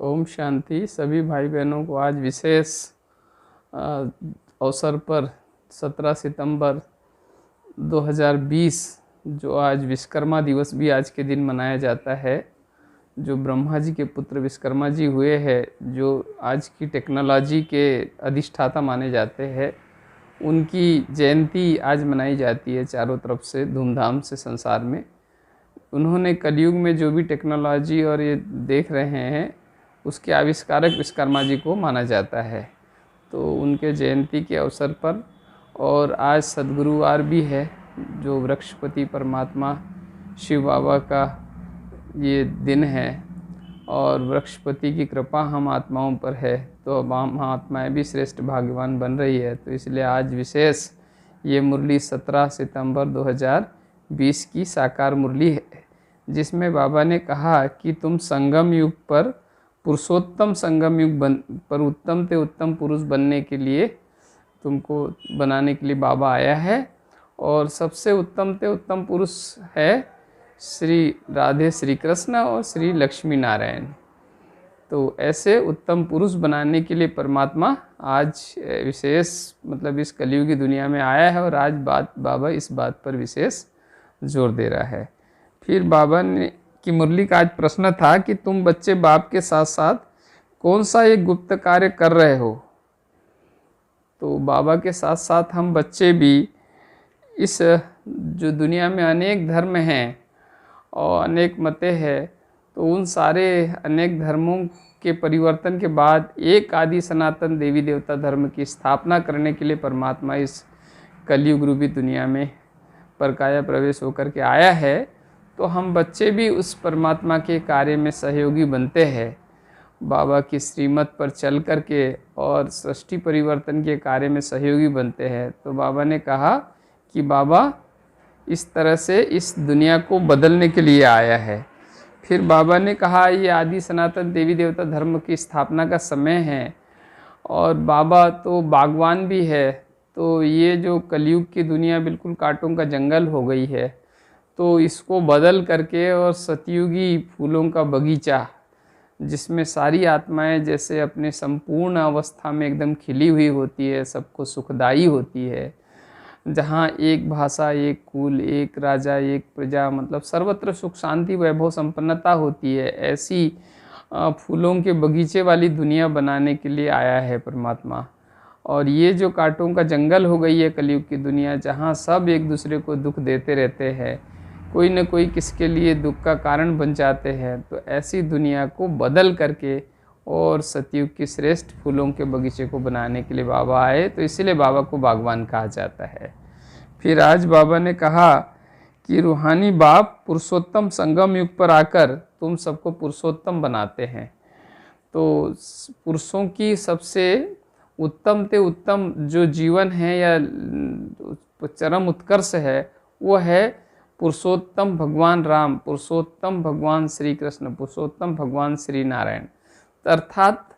ओम शांति। सभी भाई बहनों को आज विशेष अवसर पर 17 सितंबर 2020 जो आज विश्वकर्मा दिवस भी आज के दिन मनाया जाता है। जो ब्रह्मा जी के पुत्र विश्वकर्मा जी हुए हैं, जो आज की टेक्नोलॉजी के अधिष्ठाता माने जाते हैं, उनकी जयंती आज मनाई जाती है चारों तरफ से धूमधाम से संसार में। उन्होंने कलयुग में जो भी टेक्नोलॉजी और ये देख रहे हैं, उसके आविष्कारक विश्वकर्मा जी को माना जाता है। तो उनके जयंती के अवसर पर और आज सद्गुरुवार भी है, जो वृक्षपति परमात्मा शिव बाबा का ये दिन है और वृक्षपति की कृपा हम आत्माओं पर है, तो हम आत्माएँ भी श्रेष्ठ भाग्यवान बन रही है। तो इसलिए आज विशेष ये मुरली 17 सितंबर 2020 की साकार मुरली है, जिसमें बाबा ने कहा कि तुम संगम युग पर पुरुषोत्तम संगम युग पर उत्तम से उत्तम पुरुष बनने के लिए तुमको बनाने के लिए बाबा आया है। और सबसे उत्तम से उत्तम पुरुष है श्री राधे श्री कृष्ण और श्री लक्ष्मी नारायण। तो ऐसे उत्तम पुरुष बनाने के लिए परमात्मा आज विशेष इस कलयुगी दुनिया में आया है और आज बाबा इस बात पर विशेष जोर दे रहा है। फिर बाबा ने की मुरली का आज प्रश्न था कि तुम बच्चे बाप के साथ साथ कौन सा एक गुप्त कार्य कर रहे हो। तो बाबा के साथ साथ हम बच्चे भी इस जो दुनिया में अनेक धर्म हैं और अनेक मतें हैं, तो उन सारे अनेक धर्मों के परिवर्तन के बाद एक आदि सनातन देवी देवता धर्म की स्थापना करने के लिए परमात्मा इस कलयुग रूपी दुनिया में परकाया प्रवेश होकर के आया है। तो हम बच्चे भी उस परमात्मा के कार्य में सहयोगी बनते हैं, बाबा की श्रीमत पर चल कर के और सृष्टि परिवर्तन के कार्य में सहयोगी बनते हैं। तो बाबा ने कहा कि बाबा इस तरह से इस दुनिया को बदलने के लिए आया है। फिर बाबा ने कहा ये आदि सनातन देवी देवता धर्म की स्थापना का समय है और बाबा तो बागवान भी है। तो ये जो कलयुग की दुनिया बिल्कुल कांटों का जंगल हो गई है, तो इसको बदल करके और सतयुगी फूलों का बगीचा, जिसमें सारी आत्माएं जैसे अपने संपूर्ण अवस्था में एकदम खिली हुई होती है, सबको सुखदाई होती है, जहाँ एक भाषा, एक कुल, एक राजा, एक प्रजा, सर्वत्र सुख शांति वैभव संपन्नता होती है, ऐसी फूलों के बगीचे वाली दुनिया बनाने के लिए आया है परमात्मा। और ये जो कांटों का जंगल हो गई है कलयुग की दुनिया, जहाँ सब एक दूसरे को दुख देते रहते हैं, कोई न कोई किसके लिए दुख का कारण बन जाते हैं, तो ऐसी दुनिया को बदल करके और सतयुग की श्रेष्ठ फूलों के बगीचे को बनाने के लिए बाबा आए। तो इसीलिए बाबा को बागवान कहा जाता है। फिर आज बाबा ने कहा कि रूहानी बाप पुरुषोत्तम संगम युग पर आकर तुम सबको पुरुषोत्तम बनाते हैं। तो पुरुषों की सबसे उत्तम से उत्तम जो जीवन है या चरम उत्कर्ष है, वो है पुरुषोत्तम भगवान राम, पुरुषोत्तम भगवान श्री कृष्ण, पुरुषोत्तम भगवान श्री नारायण। अर्थात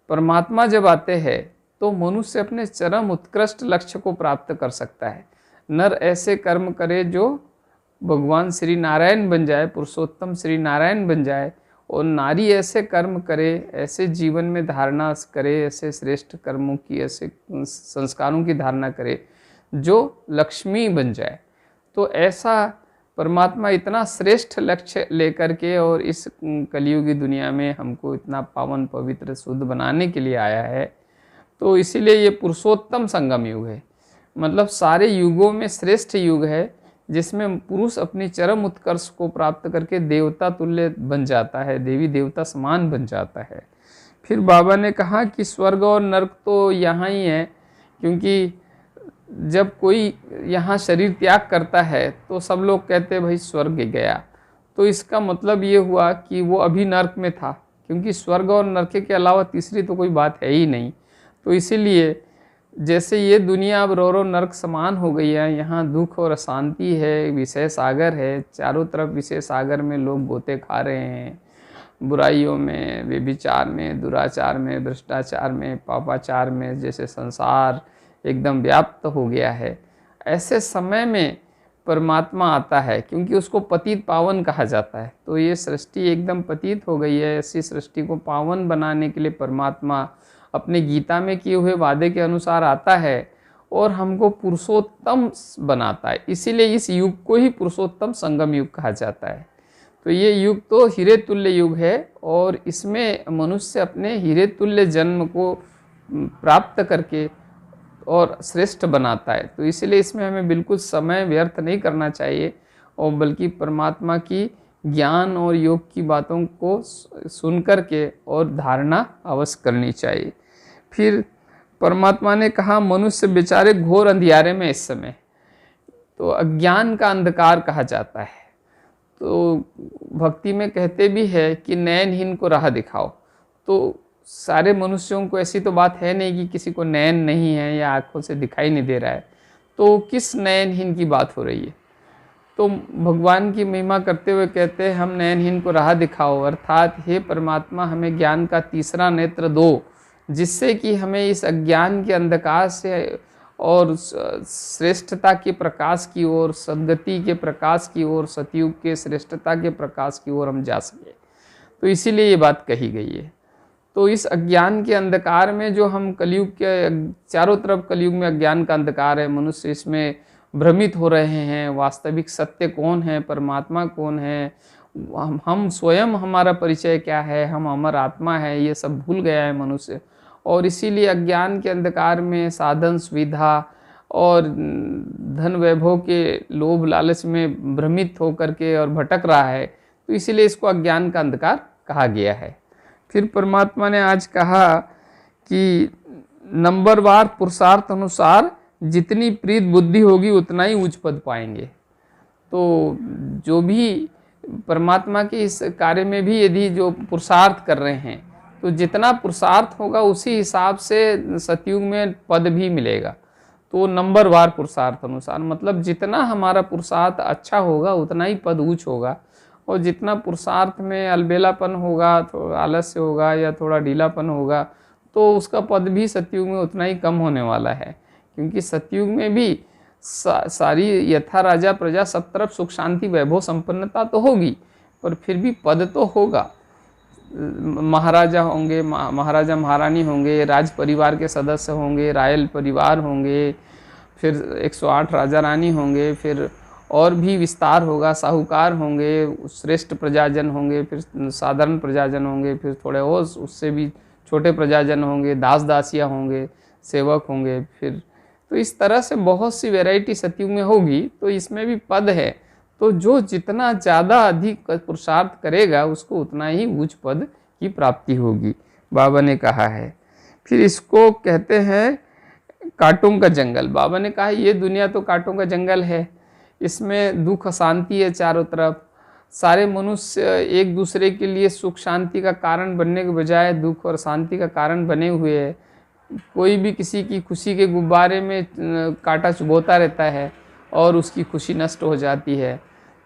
परमात्मा जब आते हैं तो मनुष्य अपने चरम उत्कृष्ट लक्ष्य को प्राप्त कर सकता है। नर ऐसे कर्म करे जो भगवान श्री नारायण बन जाए, पुरुषोत्तम श्री नारायण बन जाए, और नारी ऐसे कर्म करे, ऐसे जीवन में धारणा करे, ऐसे श्रेष्ठ कर्मों की, ऐसे संस्कारों की धारणा करे जो लक्ष्मी बन जाए। तो ऐसा परमात्मा इतना श्रेष्ठ लक्ष्य लेकर के और इस कलयुगी दुनिया में हमको इतना पावन पवित्र शुद्ध बनाने के लिए आया है। तो इसीलिए ये पुरुषोत्तम संगम युग है, सारे युगों में श्रेष्ठ युग है, जिसमें पुरुष अपनी चरम उत्कर्ष को प्राप्त करके देवता तुल्य बन जाता है, देवी देवता समान बन जाता है। फिर बाबा ने कहा कि स्वर्ग और नर्क तो यहाँ ही है, क्योंकि जब कोई यहाँ शरीर त्याग करता है तो सब लोग कहते हैं भाई स्वर्ग गया। तो इसका मतलब ये हुआ कि वो अभी नर्क में था, क्योंकि स्वर्ग और नर्क के अलावा तीसरी तो कोई बात है ही नहीं। तो इसीलिए जैसे ये दुनिया अब रो नर्क समान हो गई है, यहाँ दुख और अशांति है, विषय सागर है, चारों तरफ विषय सागर में लोग गोते खा रहे हैं, बुराइयों में, व्यभिचार में, दुराचार में, भ्रष्टाचार में, पापाचार में, जैसे संसार एकदम व्याप्त हो गया है। ऐसे समय में परमात्मा आता है, क्योंकि उसको पतित पावन कहा जाता है। तो ये सृष्टि एकदम पतित हो गई है, ऐसी सृष्टि को पावन बनाने के लिए परमात्मा अपने गीता में किए हुए वादे के अनुसार आता है और हमको पुरुषोत्तम बनाता है। इसीलिए इस युग को ही पुरुषोत्तम संगम युग कहा जाता है। तो ये युग तो हीरे तुल्य युग है और इसमें मनुष्य अपने हीरे तुल्य जन्म को प्राप्त करके और श्रेष्ठ बनाता है। तो इसलिए इसमें हमें बिल्कुल समय व्यर्थ नहीं करना चाहिए और बल्कि परमात्मा की ज्ञान और योग की बातों को सुन कर के और धारणा अवश्य करनी चाहिए। फिर परमात्मा ने कहा मनुष्य बेचारे घोर अंधियारे में इस समय, तो अज्ञान का अंधकार कहा जाता है। तो भक्ति में कहते भी है कि नयनहीन को राह दिखाओ। तो सारे मनुष्यों को ऐसी तो बात है नहीं कि किसी को नयन नहीं है या आँखों से दिखाई नहीं दे रहा है, तो किस नयनहीन की बात हो रही है। तो भगवान की महिमा करते हुए कहते हैं हम नयनहीन को राह दिखाओ, अर्थात हे परमात्मा हमें ज्ञान का तीसरा नेत्र दो, जिससे कि हमें इस अज्ञान के अंधकार से और श्रेष्ठता के प्रकाश की ओर, सद्गति के प्रकाश की ओर, सतयुग के श्रेष्ठता के प्रकाश की ओर हम जा सके। तो इसीलिए ये बात कही गई है। तो इस अज्ञान के अंधकार में जो हम कलयुग के चारों तरफ कलयुग में अज्ञान का अंधकार है, मनुष्य इसमें भ्रमित हो रहे हैं, वास्तविक सत्य कौन है, परमात्मा कौन है, हम स्वयं हमारा परिचय क्या है, हम अमर आत्मा है, ये सब भूल गया है मनुष्य। और इसीलिए अज्ञान के अंधकार में साधन सुविधा और धन वैभव के लोभ लालच में भ्रमित होकर के और भटक रहा है। तो इसीलिए इसको अज्ञान का अंधकार कहा गया है। फिर परमात्मा ने आज कहा कि नंबरवार पुरुषार्थ अनुसार जितनी प्रीत बुद्धि होगी उतना ही उच्च पद पाएंगे। तो जो भी परमात्मा के इस कार्य में भी यदि जो पुरुषार्थ कर रहे हैं, तो जितना पुरुषार्थ होगा उसी हिसाब से सतयुग में पद भी मिलेगा। तो नंबरवार पुरुषार्थ अनुसार मतलब जितना हमारा पुरुषार्थ अच्छा होगा उतना ही पद ऊंच होगा, और जितना पुरुषार्थ में अलबेलापन होगा, थोड़ा आलस्य होगा या थोड़ा ढीलापन होगा, तो उसका पद भी सतयुग में उतना ही कम होने वाला है। क्योंकि सतयुग में भी सारी यथा राजा प्रजा सब तरफ सुख शांति वैभव संपन्नता तो होगी, पर फिर भी पद तो होगा। महाराजा होंगे, महाराजा महारानी होंगे, राज परिवार के सदस्य होंगे, रायल परिवार होंगे, फिर 108 राजा रानी होंगे, फिर और भी विस्तार होगा, साहूकार होंगे, श्रेष्ठ प्रजाजन होंगे, फिर साधारण प्रजाजन होंगे, फिर थोड़े और उससे भी छोटे प्रजाजन होंगे, दास दासियाँ होंगे, सेवक होंगे। फिर तो इस तरह से बहुत सी वैरायटी सतयुग में होगी। तो इसमें भी पद है, तो जो जितना ज़्यादा अधिक पुरुषार्थ करेगा उसको उतना ही उच्च पद की प्राप्ति होगी, बाबा ने कहा है। फिर इसको कहते हैं कांटों का जंगल। बाबा ने कहा ये दुनिया तो कांटों का जंगल है, इसमें दुख अशांति है चारों तरफ। सारे मनुष्य एक दूसरे के लिए सुख शांति का कारण बनने के बजाय दुख और शांति का कारण बने हुए हैं। कोई भी किसी की खुशी के गुब्बारे में कांटा चुभोता रहता है और उसकी खुशी नष्ट हो जाती है।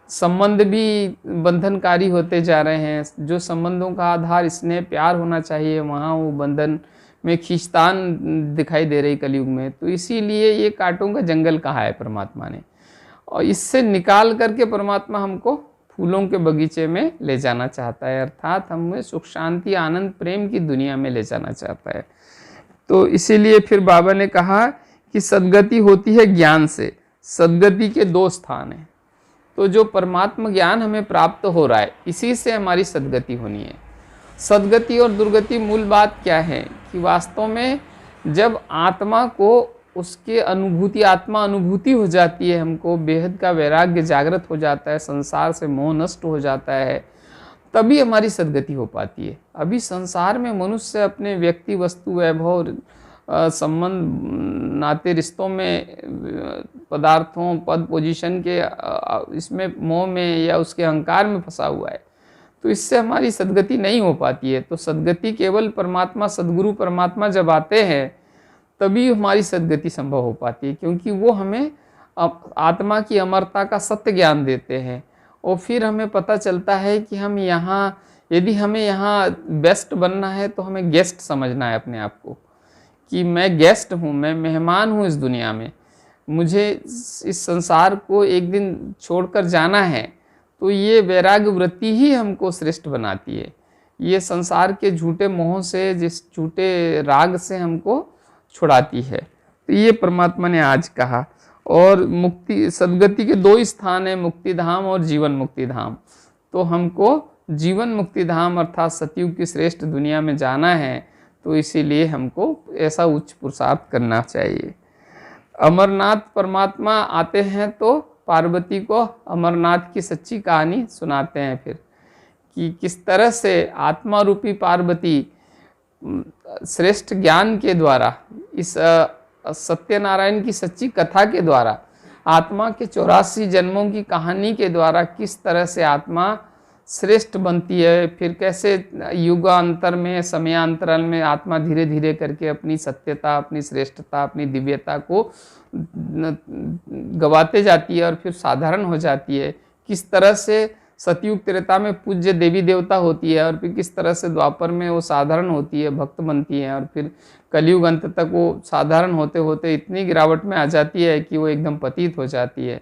संबंध भी बंधनकारी होते जा रहे हैं। जो संबंधों का आधार स्नेह प्यार होना चाहिए, वहाँ वो बंधन में खींचतान दिखाई दे रही कलयुग में। तो इसीलिए ये कांटों का जंगल कहा है परमात्मा ने, और इससे निकाल करके परमात्मा हमको फूलों के बगीचे में ले जाना चाहता है, अर्थात हमें सुख शांति आनंद प्रेम की दुनिया में ले जाना चाहता है। तो इसीलिए फिर बाबा ने कहा कि सद्गति होती है ज्ञान से। सद्गति के दो स्थान हैं। तो जो परमात्मा ज्ञान हमें प्राप्त हो रहा है, इसी से हमारी सद्गति होनी है। सद्गति और दुर्गति मूल बात क्या है कि वास्तव में जब आत्मा को उसके अनुभूति, आत्मा अनुभूति हो जाती है, हमको बेहद का वैराग्य जागृत हो जाता है, संसार से मोह नष्ट हो जाता है, तभी हमारी सद्गति हो पाती है। अभी संसार में मनुष्य अपने व्यक्ति वस्तु वैभव संबंध नाते रिश्तों में, पदार्थों पद पोजीशन के इसमें मोह में या उसके अहंकार में फंसा हुआ है। तो इससे हमारी सद्गति नहीं हो पाती है। तो सद्गति केवल परमात्मा, सद्गुरु परमात्मा जब आते हैं तभी हमारी सद्गति संभव हो पाती है, क्योंकि वो हमें आत्मा की अमरता का सत्य ज्ञान देते हैं। और फिर हमें पता चलता है कि हम यहाँ, यदि हमें यहाँ बेस्ट बनना है तो हमें गेस्ट समझना है अपने आप को, कि मैं गेस्ट हूँ, मैं मेहमान हूँ इस दुनिया में। मुझे इस संसार को एक दिन छोड़कर जाना है, तो ये वैराग्य वृत्ति ही हमको श्रेष्ठ बनाती है। ये संसार के झूठे मोह से, जिस झूठे राग से हमको छुड़ाती है। तो ये परमात्मा ने आज कहा। और मुक्ति सद्गति के दो ही स्थान है, मुक्ति धाम और जीवन मुक्ति धाम। तो हमको जीवन मुक्ति धाम अर्थात सतयुग की श्रेष्ठ दुनिया में जाना है, तो इसीलिए हमको ऐसा उच्च पुरुषार्थ करना चाहिए। अमरनाथ परमात्मा आते हैं तो पार्वती को अमरनाथ की सच्ची कहानी सुनाते हैं फिर, कि किस तरह से आत्मा रूपी पार्वती श्रेष्ठ ज्ञान के द्वारा, इस सत्यनारायण की सच्ची कथा के द्वारा, आत्मा के 84 जन्मों की कहानी के द्वारा किस तरह से आत्मा श्रेष्ठ बनती है, फिर कैसे युगांतर में, समयांतराल में आत्मा धीरे धीरे करके अपनी सत्यता, अपनी श्रेष्ठता, अपनी दिव्यता को गवाते जाती है और फिर साधारण हो जाती है। किस तरह से सतयुग त्रेता में पूज्य देवी देवता होती है और फिर किस तरह से द्वापर में वो साधारण होती है, भक्त बनती है, और फिर कलयुग अंत तक वो साधारण होते होते इतनी गिरावट में आ जाती है कि वो एकदम पतित हो जाती है।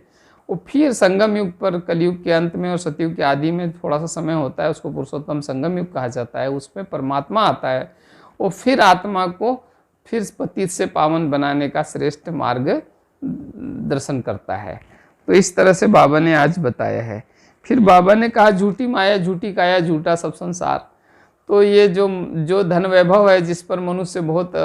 वो फिर संगम युग पर, कलयुग के अंत में और सतयुग के आदि में थोड़ा सा समय होता है, उसको पुरुषोत्तम संगम युग कहा जाता है। उसमें परमात्मा आता है, वो फिर आत्मा को फिर पतित से पावन बनाने का श्रेष्ठ मार्ग दर्शन करता है। तो इस तरह से बाबा ने आज बताया है। फिर बाबा ने कहा झूठी माया झूठी काया झूठा सब संसार। तो ये जो धन वैभव है, जिस पर मनुष्य बहुत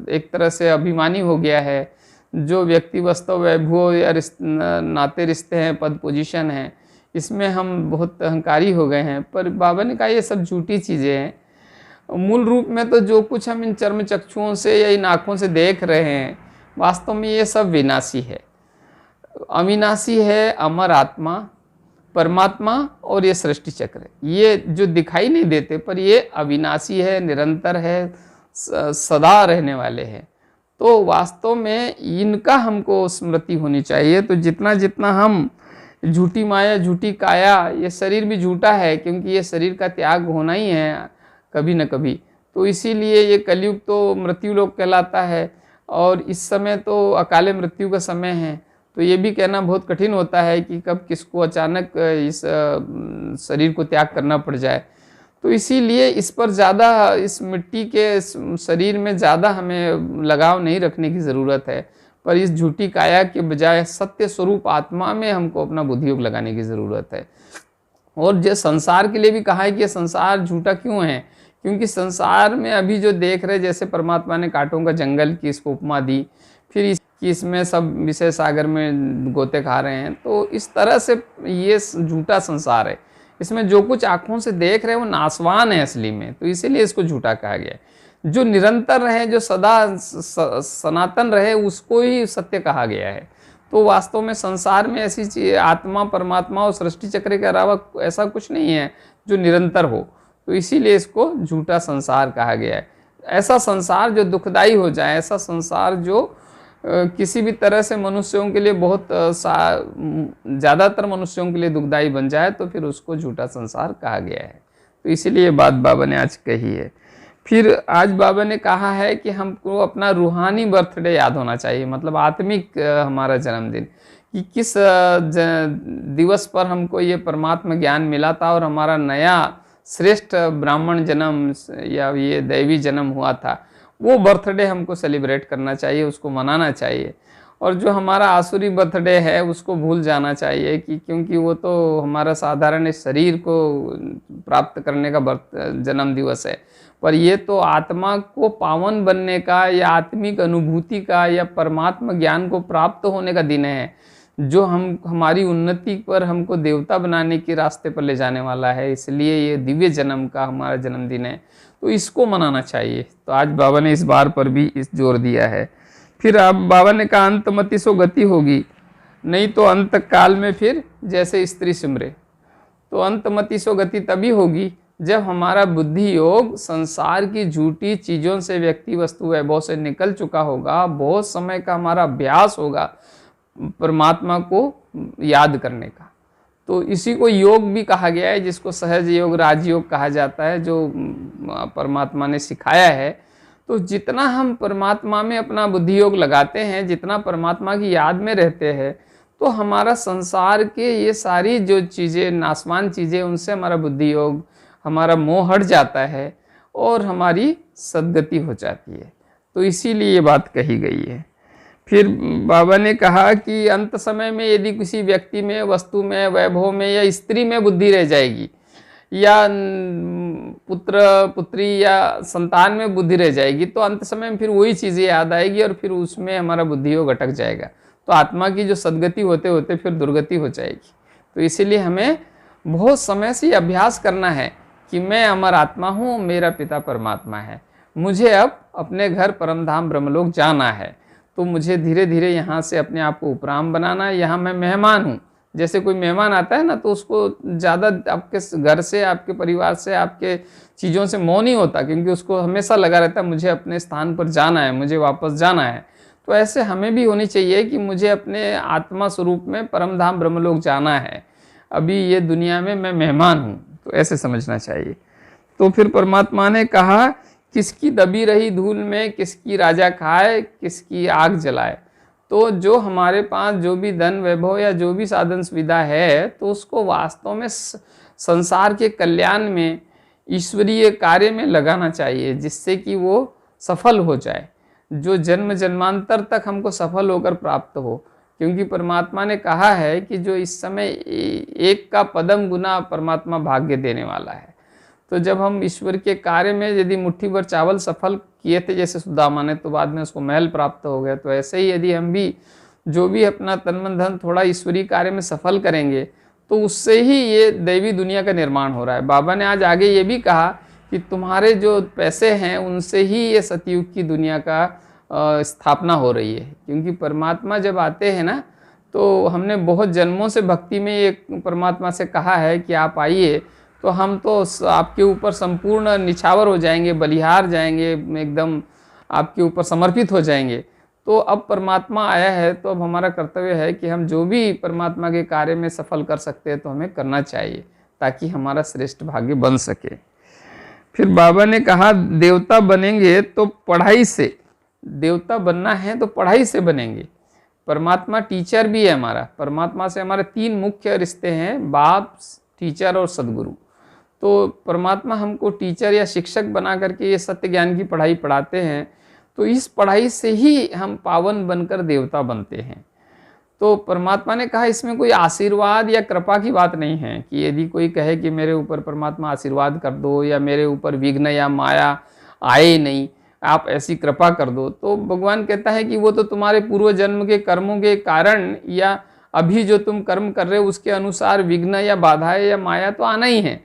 एक तरह से अभिमानी हो गया है, जो व्यक्ति वास्तव वैभव या नाते रिश्ते हैं, पद पोजीशन है, इसमें हम बहुत अहंकारी हो गए हैं। पर बाबा ने कहा ये सब झूठी चीज़ें हैं। मूल रूप में तो जो कुछ हम इन चर्म चक्षुओं से या इन आँखों से देख रहे हैं, वास्तव में ये सब विनाशी है। अविनाशी है अमर आत्मा परमात्मा और ये सृष्टि चक्र, ये जो दिखाई नहीं देते पर ये अविनाशी है, निरंतर है, सदा रहने वाले हैं। तो वास्तव में इनका हमको स्मृति होनी चाहिए। तो जितना जितना हम झूठी माया झूठी काया, ये शरीर भी झूठा है क्योंकि ये शरीर का त्याग होना ही है कभी न कभी। तो इसीलिए ये कलयुग तो मृत्यु लोक कहलाता है और इस समय तो अकाले मृत्यु का समय है। तो ये भी कहना बहुत कठिन होता है कि कब किसको अचानक इस शरीर को त्याग करना पड़ जाए। तो इसीलिए इस पर ज़्यादा, इस मिट्टी के शरीर में ज़्यादा हमें लगाव नहीं रखने की ज़रूरत है, पर इस झूठी काया के बजाय सत्य स्वरूप आत्मा में हमको अपना बुद्धियोग लगाने की ज़रूरत है। और जो संसार के लिए भी कहा है कि ये संसार झूठा क्यों है, क्योंकि संसार में अभी जो देख रहे, जैसे परमात्मा ने कांटों का जंगल की इसको उपमा दी, फिर कि इसमें सब विषय सागर में गोते खा रहे हैं। तो इस तरह से ये झूठा संसार है, इसमें जो कुछ आँखों से देख रहे हैं वो नासवान है असली में। तो इसीलिए इसको झूठा कहा गया है। जो निरंतर रहे, जो सदा सनातन रहे, उसको ही सत्य कहा गया है। तो वास्तव में संसार में ऐसी चीज, आत्मा परमात्मा और सृष्टि चक्र के अलावा ऐसा कुछ नहीं है जो निरंतर हो। तो इसीलिए इसको झूठा संसार कहा गया है। ऐसा संसार जो दुखदाई हो जाए, ऐसा संसार जो किसी भी तरह से मनुष्यों के लिए बहुत ज़्यादातर मनुष्यों के लिए दुखदाई बन जाए, तो फिर उसको झूठा संसार कहा गया है। तो इसीलिए बात बाबा ने आज कही है। फिर आज बाबा ने कहा है कि हमको अपना रूहानी बर्थडे याद होना चाहिए, मतलब आत्मिक हमारा जन्मदिन, कि किस दिवस पर हमको ये परमात्मा ज्ञान मिला था और हमारा नया श्रेष्ठ ब्राह्मण जन्म या ये दैवी जन्म हुआ था। वो बर्थडे हमको सेलिब्रेट करना चाहिए, उसको मनाना चाहिए। और जो हमारा आसुरी बर्थडे है उसको भूल जाना चाहिए, कि क्योंकि वो तो हमारा साधारण शरीर को प्राप्त करने का जन्म दिवस है। पर ये तो आत्मा को पावन बनने का या आत्मिक अनुभूति का या परमात्मा ज्ञान को प्राप्त होने का दिन है, जो हमारी उन्नति पर, हमको देवता बनाने के रास्ते पर ले जाने वाला है। इसलिए ये दिव्य जन्म का हमारा जन्मदिन है, तो इसको मनाना चाहिए। तो आज बाबा ने इस बार पर भी इस जोर दिया है। फिर अब बाबा ने कहा अंतमति सो गति होगी, नहीं तो अंत काल में फिर जैसे स्त्री सिमरे। तो अंतमति सो गति तभी होगी जब हमारा बुद्धि योग संसार की झूठी चीज़ों से, व्यक्ति वस्तु वैभव से निकल चुका होगा, बहुत समय का हमारा अभ्यास होगा परमात्मा को याद करने का। तो इसी को योग भी कहा गया है, जिसको सहज योग राजयोग कहा जाता है, जो परमात्मा ने सिखाया है। तो जितना हम परमात्मा में अपना बुद्धि योग लगाते हैं, जितना परमात्मा की याद में रहते हैं, तो हमारा संसार के ये सारी जो चीज़ें, नाशवान चीज़ें, उनसे हमारा बुद्धि योग, हमारा मोह हट जाता है और हमारी सद्गति हो जाती है। तो इसीलिए ये बात कही गई है। फिर बाबा ने कहा कि अंत समय में यदि किसी व्यक्ति में, वस्तु में, वैभव में या स्त्री में बुद्धि रह जाएगी, या पुत्र पुत्री या संतान में बुद्धि रह जाएगी, तो अंत समय में फिर वही चीज़ें याद आएगी और फिर उसमें हमारा बुद्धि योग अटक जाएगा। तो आत्मा की जो सद्गति होते होते फिर दुर्गति हो जाएगी। तो इसीलिए हमें बहुत समय से अभ्यास करना है कि मैं अमर आत्मा हूँ, मेरा पिता परमात्मा है, मुझे अब अपने घर परमधाम ब्रह्मलोक जाना है। तो मुझे धीरे धीरे यहाँ से अपने आप को उपराम बनाना है। यहाँ मैं मेहमान हूँ। जैसे कोई मेहमान आता है ना, तो उसको ज़्यादा आपके घर से, आपके परिवार से, आपके चीज़ों से मोह नहीं होता, क्योंकि उसको हमेशा लगा रहता है मुझे अपने स्थान पर जाना है, मुझे वापस जाना है। तो ऐसे हमें भी होनी चाहिए कि मुझे अपने आत्मा स्वरूप में परमधाम ब्रह्मलोक जाना है, अभी ये दुनिया में मैं मेहमान हूँ। तो ऐसे समझना चाहिए। तो फिर परमात्मा ने कहा, किसकी दबी रही धूल में किसकी राजा खाए, किसकी आग जलाए। तो जो हमारे पास जो भी धन वैभव या जो भी साधन सुविधा है, तो उसको वास्तव में संसार के कल्याण में, ईश्वरीय कार्य में लगाना चाहिए, जिससे कि वो सफल हो जाए, जो जन्म जन्मांतर तक हमको सफल होकर प्राप्त हो। क्योंकि परमात्मा ने कहा है कि जो इस समय एक का पदम गुना परमात्मा भाग्य देने वाला है। तो जब हम ईश्वर के कार्य में यदि मुट्ठी भर चावल सफल किए थे जैसे सुदामा ने, तो बाद में उसको महल प्राप्त हो गया। तो ऐसे ही यदि हम भी जो भी अपना तन मन धन थोड़ा ईश्वरीय कार्य में सफल करेंगे, तो उससे ही ये दैवी दुनिया का निर्माण हो रहा है। बाबा ने आज आगे ये भी कहा कि तुम्हारे जो पैसे हैं उनसे ही ये सतयुग की दुनिया का स्थापना हो रही है। क्योंकि परमात्मा जब आते हैं ना, तो हमने बहुत जन्मों से भक्ति में ये परमात्मा से कहा है कि आप आइए, तो हम तो आपके ऊपर संपूर्ण निछावर हो जाएंगे, बलिहार जाएंगे, एकदम आपके ऊपर समर्पित हो जाएंगे। तो अब परमात्मा आया है, तो अब हमारा कर्तव्य है कि हम जो भी परमात्मा के कार्य में सफल कर सकते हैं तो हमें करना चाहिए, ताकि हमारा श्रेष्ठ भाग्य बन सके। फिर बाबा ने कहा, देवता बनेंगे तो पढ़ाई से, देवता बनना है तो पढ़ाई से बनेंगे। परमात्मा टीचर भी है हमारा। परमात्मा से हमारे 3 मुख्य रिश्ते हैं, बाप, टीचर और सदगुरु। तो परमात्मा हमको टीचर या शिक्षक बना करके ये सत्य ज्ञान की पढ़ाई पढ़ाते हैं। तो इस पढ़ाई से ही हम पावन बनकर देवता बनते हैं। तो परमात्मा ने कहा, इसमें कोई आशीर्वाद या कृपा की बात नहीं है कि यदि कोई कहे कि मेरे ऊपर परमात्मा आशीर्वाद कर दो, या मेरे ऊपर विघ्न या माया आए नहीं, आप ऐसी कृपा कर दो। तो भगवान कहता है कि वो तो तुम्हारे पूर्व जन्म के कर्मों के कारण, या अभी जो तुम कर्म कर रहे हो उसके अनुसार विघ्न या बाधाएं या माया तो आना ही है।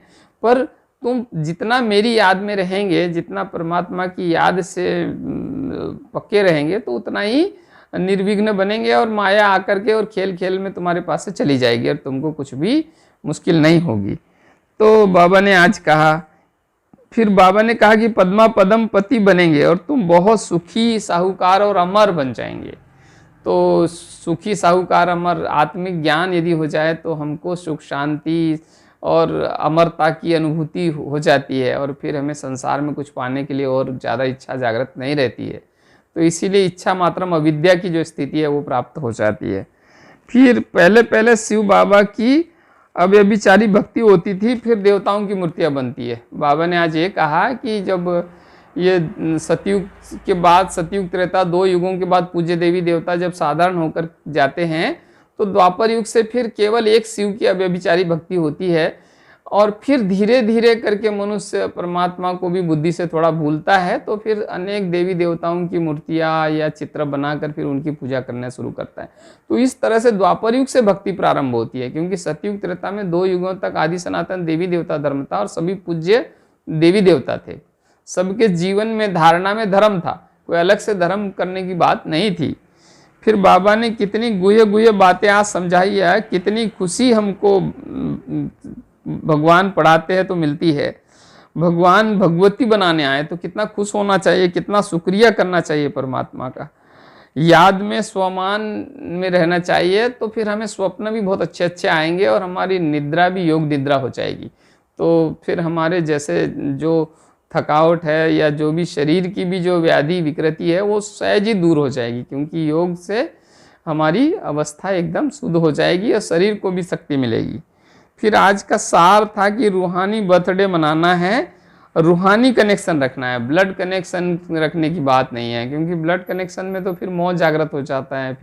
पर तुम जितना मेरी याद में रहेंगे, जितना परमात्मा की याद से पक्के रहेंगे, तो उतना ही निर्विघ्न बनेंगे, और माया आकर के और खेल खेल में तुम्हारे पास से चली जाएगी और तुमको कुछ भी मुश्किल नहीं होगी। तो बाबा ने आज कहा, फिर बाबा ने कहा कि पद्मा पदम पति बनेंगे और तुम बहुत सुखी, साहूकार और अमर बन जाएंगे। तो सुखी, साहूकार, अमर, आत्मिक ज्ञान यदि हो जाए तो हमको सुख, शांति और अमरता की अनुभूति हो जाती है, और फिर हमें संसार में कुछ पाने के लिए और ज़्यादा इच्छा जागृत नहीं रहती है। तो इसीलिए इच्छा मात्रम अविद्या की जो स्थिति है वो प्राप्त हो जाती है। फिर पहले पहले शिव बाबा की अव्यभिचारी भक्ति होती थी, फिर देवताओं की मूर्तियाँ बनती है। बाबा ने आज ये कहा कि जब ये सतयुग के बाद, सतयुग त्रेता 2 युगों के बाद पूज्य देवी देवता जब साधारण होकर जाते हैं, तो द्वापर युग से फिर केवल एक शिव की अव्यभिचारी भक्ति होती है, और फिर धीरे धीरे करके मनुष्य परमात्मा को भी बुद्धि से थोड़ा भूलता है, तो फिर अनेक देवी देवताओं की मूर्तियाँ या चित्र बनाकर फिर उनकी पूजा करना शुरू करता है। तो इस तरह से द्वापर युग से भक्ति प्रारंभ होती है, क्योंकि सतयुग त्रेता में 2 युगों तक आदि सनातन देवी देवता धर्म था और सभी पूज्य देवी देवता थे। सबके जीवन में, धारणा में धर्म था, कोई अलग से धर्म करने की बात नहीं थी। फिर बाबा ने कितनी गुह्य गुह्य बातें आज समझाई है, कितनी खुशी हमको भगवान पढ़ाते हैं तो मिलती है। भगवान भगवती बनाने आए तो कितना खुश होना चाहिए, कितना शुक्रिया करना चाहिए परमात्मा का। याद में, स्वमान में रहना चाहिए, तो फिर हमें स्वप्न भी बहुत अच्छे अच्छे आएंगे और हमारी निद्रा भी योग निद्रा हो जाएगी। तो फिर हमारे जैसे जो थकावट है या जो भी शरीर की भी जो व्याधि विकृति है वो सहज ही दूर हो जाएगी, क्योंकि योग से हमारी अवस्था एकदम शुद्ध हो जाएगी और शरीर को भी शक्ति मिलेगी। फिर आज का सार था कि रूहानी बर्थडे मनाना है, रूहानी कनेक्शन रखना है, ब्लड कनेक्शन रखने की बात नहीं है, क्योंकि ब्लड कनेक्शन में तो फिर मौत जागृत हो जाता है,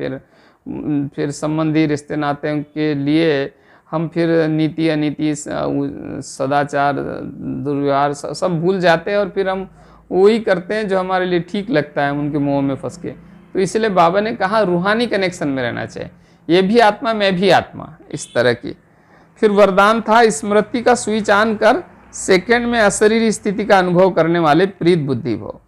फिर संबंधी रिश्ते नाते के लिए हम फिर नीति अनीति सदाचार दुर्व्यवहार सब भूल जाते हैं और फिर हम वही करते हैं जो हमारे लिए ठीक लगता है, उनके मोह में फंस के। तो इसलिए बाबा ने कहा रूहानी कनेक्शन में रहना चाहिए, ये भी आत्मा मैं भी आत्मा, इस तरह की। फिर वरदान था स्मृति का स्विच ऑन कर सेकंड में अशरीरी स्थिति का अनुभव करने वाले प्रीत बुद्धि भव।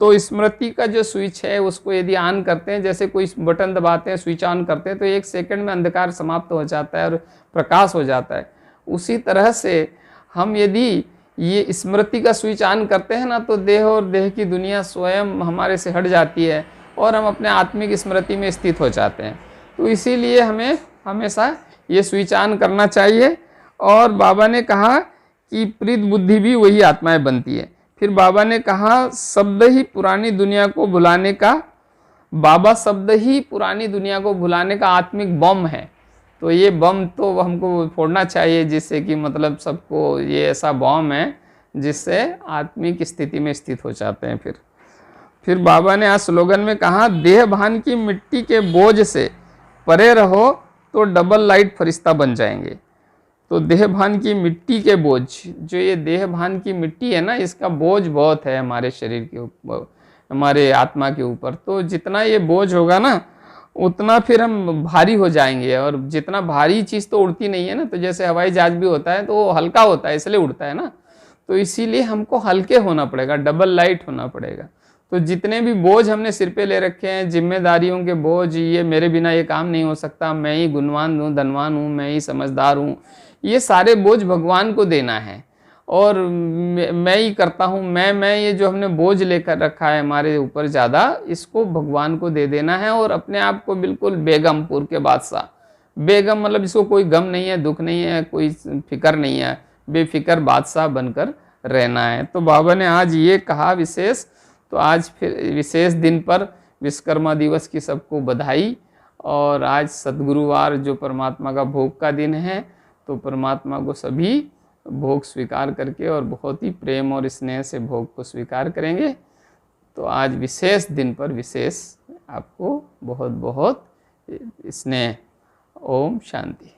तो स्मृति का जो स्विच है उसको यदि ऑन करते हैं, जैसे कोई बटन दबाते हैं, स्विच ऑन करते हैं, तो एक सेकंड में अंधकार समाप्त हो जाता है और प्रकाश हो जाता है। उसी तरह से हम यदि ये स्मृति का स्विच ऑन करते हैं ना, तो देह और देह की दुनिया स्वयं हमारे से हट जाती है और हम अपने आत्मिक स्मृति में स्थित हो जाते हैं। तो इसीलिए हमें हमेशा ये स्विच ऑन करना चाहिए। और बाबा ने कहा कि प्रीत बुद्धि भी वही आत्माएं बनती है। फिर बाबा ने कहा शब्द ही पुरानी दुनिया को भुलाने का, बाबा शब्द ही पुरानी दुनिया को भुलाने का आत्मिक बम है। तो ये बम तो हमको फोड़ना चाहिए, जिससे कि मतलब सबको ये ऐसा बम है जिससे आत्मिक स्थिति में स्थित हो जाते हैं। फिर बाबा ने आज स्लोगन में कहा देह भान की मिट्टी के बोझ से परे रहो तो डबल लाइट फरिश्ता बन जाएंगे। तो देह भान की मिट्टी के बोझ, जो ये देह भान की मिट्टी है ना, इसका बोझ बहुत है हमारे शरीर के ऊपर, हमारे आत्मा के ऊपर। तो जितना ये बोझ होगा ना उतना फिर हम भारी हो जाएंगे। और जितना भारी चीज़ तो उड़ती नहीं है ना, तो जैसे हवाई जहाज भी होता है तो वो हल्का होता है इसलिए उड़ता है ना, तो इसीलिए हमको हल्के होना पड़ेगा, डबल लाइट होना पड़ेगा। तो जितने भी बोझ हमने सिर पे ले रखे हैं, जिम्मेदारियों के बोझ, ये मेरे बिना ये काम नहीं हो सकता, मैं ही गुणवान हूँ, धनवान हूँ, मैं ही समझदार हूँ, ये सारे बोझ भगवान को देना है। और मैं ही करता हूँ, मैं ये जो हमने बोझ लेकर रखा है हमारे ऊपर ज़्यादा, इसको भगवान को दे देना है और अपने आप को बिल्कुल बेगमपुर के बादशाह, बेगम मतलब इसको कोई गम नहीं है, दुख नहीं है, कोई फिक्र नहीं है, बेफिक्र बादशाह बनकर रहना है। तो बाबा ने आज ये कहा विशेष। तो आज फिर विशेष दिन पर विश्वकर्मा दिवस की सबको बधाई। और आज सद्गुरुवार जो परमात्मा का भोग का दिन है, तो परमात्मा को सभी भोग स्वीकार करके और बहुत ही प्रेम और स्नेह से भोग को स्वीकार करेंगे। तो आज विशेष दिन पर विशेष आपको बहुत बहुत स्नेह। ओम शांति।